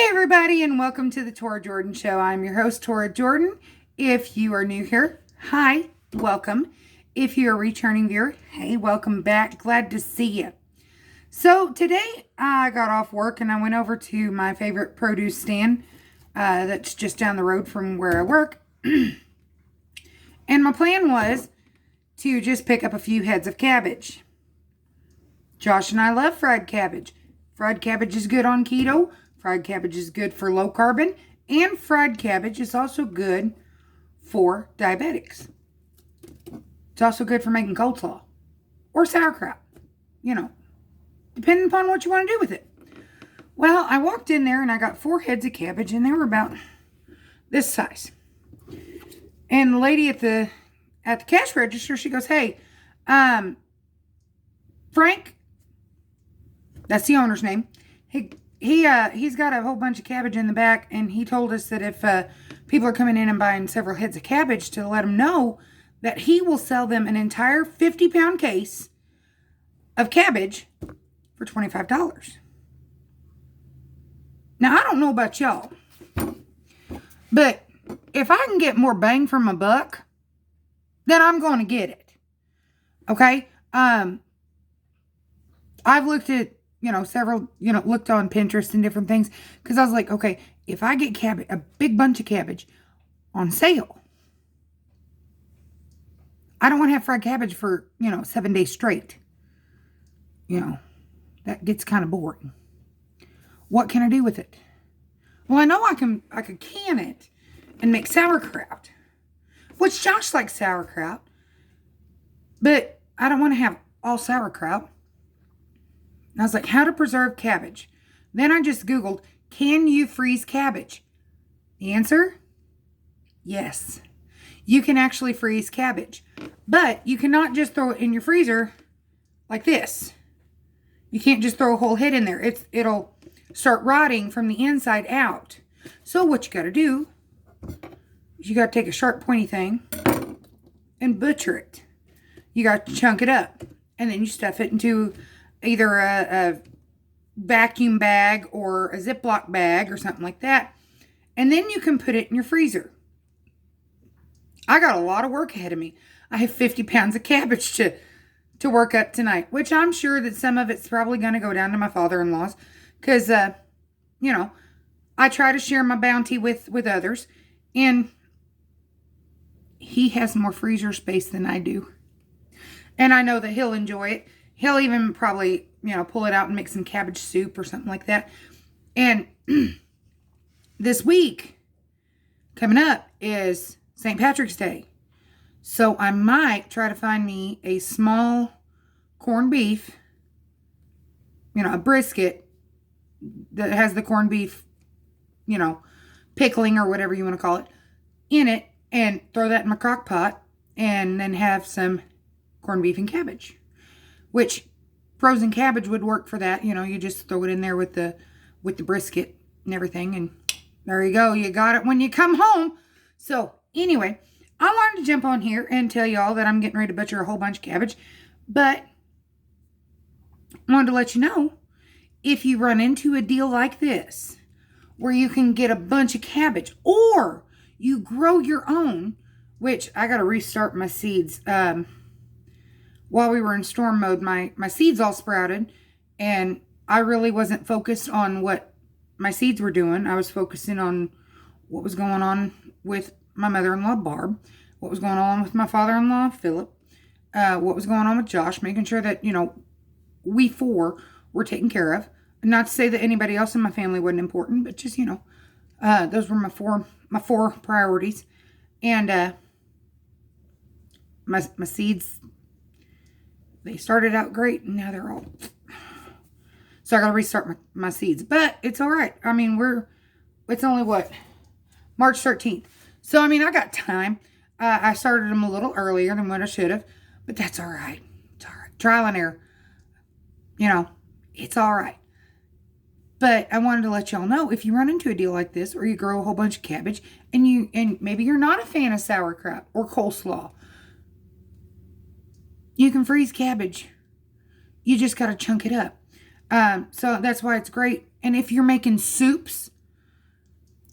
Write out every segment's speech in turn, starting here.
Everybody, and welcome to the Tora Jordan Show. I'm your host, Tora Jordan. If you are new here, hi, welcome. If you're a returning viewer, hey, welcome back. Glad to see you. So today I got off work and I went over to my favorite produce stand that's just down the road from where I work. And my plan was to just pick up a few heads of cabbage. Josh and I love fried cabbage. Fried cabbage is good on keto. Fried cabbage is good for low carbon. And fried cabbage is also good for diabetics. It's also good for making coleslaw or sauerkraut. You know, depending upon what you want to do with it. Well, I walked in there and I got 4 heads of cabbage and they were about this size. And the lady at the cash register, she goes, "Hey, Frank," that's the owner's name. He's got a whole bunch of cabbage in the back, and he told us that if people are coming in and buying several heads of cabbage, to let them know that he will sell them an entire 50-pound case of cabbage for $25. Now, I don't know about y'all, but if I can get more bang for my buck, then I'm going to get it. Okay? I've looked at, several, looked on Pinterest and different things, because I was like, okay, if I get cabbage, a big bunch of cabbage on sale, I don't want to have fried cabbage for, 7 days straight. That gets kind of boring. What can I do with it? Well, I know I could can it and make sauerkraut, which Josh likes sauerkraut, but I don't want to have all sauerkraut. And I was like, how to preserve cabbage. Then I just Googled, can you freeze cabbage? The answer, yes. You can actually freeze cabbage, but you cannot just throw it in your freezer like this. You can't just throw a whole head in there. It'll start rotting from the inside out. So what you got to do is you got to take a sharp pointy thing and butcher it. You got to chunk it up, and then you stuff it into either a vacuum bag or a Ziploc bag or something like that. And then you can put it in your freezer. I got a lot of work ahead of me. I have 50 pounds of cabbage to work up tonight, which I'm sure that some of it's probably going to go down to my father-in-law's, because, I try to share my bounty with others, and he has more freezer space than I do. And I know that he'll enjoy it. He'll even probably, pull it out and make some cabbage soup or something like that. And this week coming up is St. Patrick's Day. So I might try to find me a small corned beef, a brisket that has the corned beef, pickling or whatever you want to call it, in it, and throw that in my crock pot, and then have some corned beef and cabbage. Which frozen cabbage would work for that. You just throw it in there with the brisket and everything, and there you go. You got it when you come home. So anyway, I wanted to jump on here and tell y'all that I'm getting ready to butcher a whole bunch of cabbage, but I wanted to let you know, if you run into a deal like this, where you can get a bunch of cabbage, or you grow your own, which I got to restart my seeds. While we were in storm mode, my seeds all sprouted, and I really wasn't focused on what my seeds were doing. I was focusing on what was going on with my mother-in-law, Barb, what was going on with my father-in-law, Philip, what was going on with Josh, making sure that, we 4 were taken care of. Not to say that anybody else in my family wasn't important, but just, those were my four priorities. And my seeds, they started out great, and now they're all... So I got to restart my seeds. But it's all right. I mean, it's only, March 13th. So, I got time. I started them a little earlier than what I should have. But that's all right. It's all right. Trial and error. It's all right. But I wanted to let y'all know, if you run into a deal like this, or you grow a whole bunch of cabbage, and maybe you're not a fan of sauerkraut or coleslaw, you can freeze cabbage. You just got to chunk it up. So that's why it's great. And if you're making soups,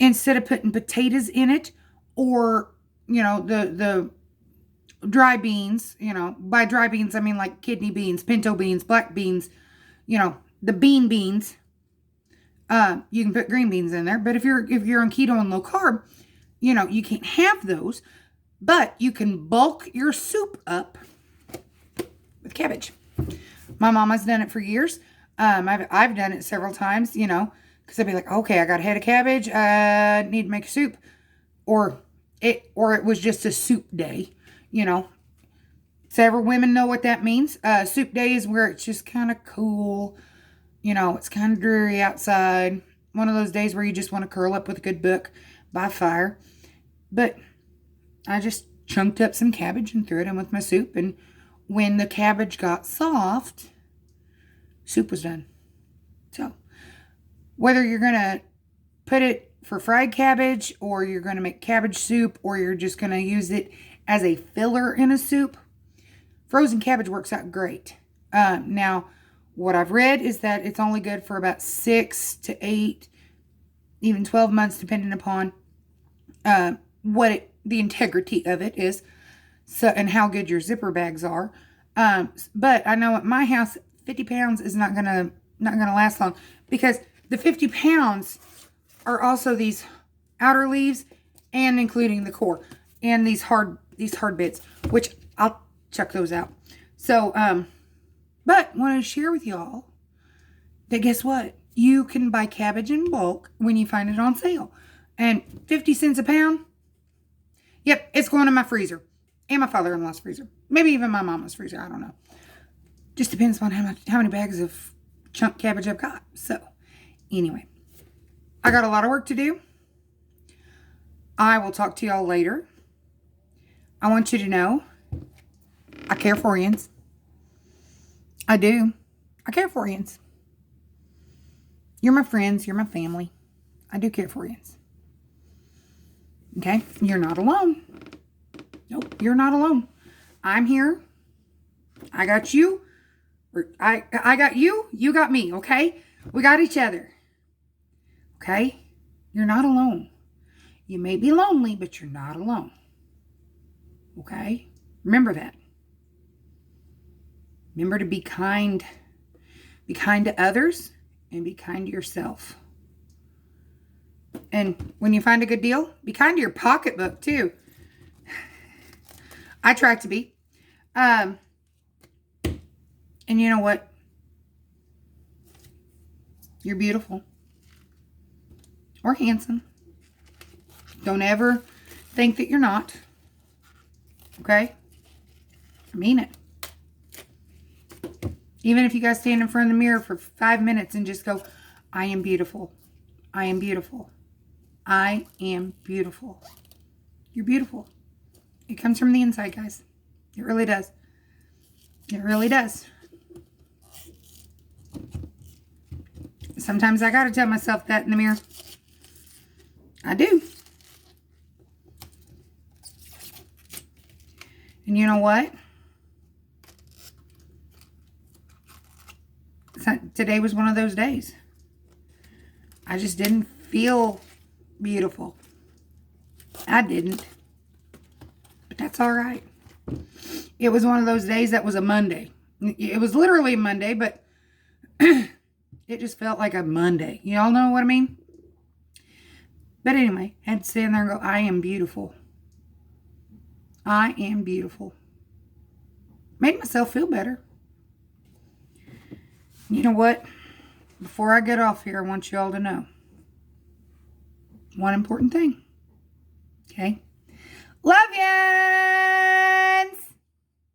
instead of putting potatoes in it, or, the dry beans, by dry beans, I mean like kidney beans, pinto beans, black beans, the beans. You can put green beans in there, but if you're on keto and low carb, you can't have those, but you can bulk your soup up with cabbage. My mama's done it for years. I've done it several times, because I'd be like, okay, I got a head of cabbage. I need to make a soup, or it was just a soup day, Several women know what that means. Soup day is where it's just kind of cool. It's kind of dreary outside. One of those days where you just want to curl up with a good book by fire. But I just chunked up some cabbage and threw it in with my soup. And when the cabbage got soft, soup was done. So, whether you're going to put it for fried cabbage, or you're going to make cabbage soup, or you're just going to use it as a filler in a soup, frozen cabbage works out great. Now, what I've read is that it's only good for about 6 to 8, even 12 months, depending upon the integrity of it is, so, and how good your zipper bags are. But I know at my house, 50 pounds is not gonna last long, because the 50 pounds are also these outer leaves, and including the core, and these hard bits, which I'll chuck those out. So, but want to share with y'all that guess what? You can buy cabbage in bulk when you find it on sale. And 50 cents a pound, yep, it's going in my freezer. And my father-in-law's freezer. Maybe even my mama's freezer, I don't know. Just depends on how many bags of chunk cabbage I've got. So, anyway, I got a lot of work to do. I will talk to y'all later. I want you to know I care for yous. I do. I care for yous. You're my friends. You're my family. I do care for yous. Okay? You're not alone. Nope, you're not alone. I'm here. I got you. I got you. You got me, okay? We got each other. Okay? You're not alone. You may be lonely, but you're not alone. Okay? Remember that. Remember to be kind. Be kind to others and be kind to yourself. And when you find a good deal, be kind to your pocketbook too. I try to be. And you know what? You're beautiful. Or handsome. Don't ever think that you're not. Okay? I mean it. Even if you guys stand in front of the mirror for 5 minutes and just go, I am beautiful. I am beautiful. I am beautiful. You're beautiful. It comes from the inside, guys. It really does. It really does. Sometimes I got to tell myself that in the mirror. I do. And you know what? Today was one of those days. I just didn't feel beautiful. I didn't. But that's all right. It was one of those days that was a Monday. It was literally a Monday, but it just felt like a Monday. You all know what I mean? But anyway, I had to stand there and go, I am beautiful. I am beautiful. Made myself feel better. You know what? Before I get off here, I want you all to know one important thing. Okay? Love ya!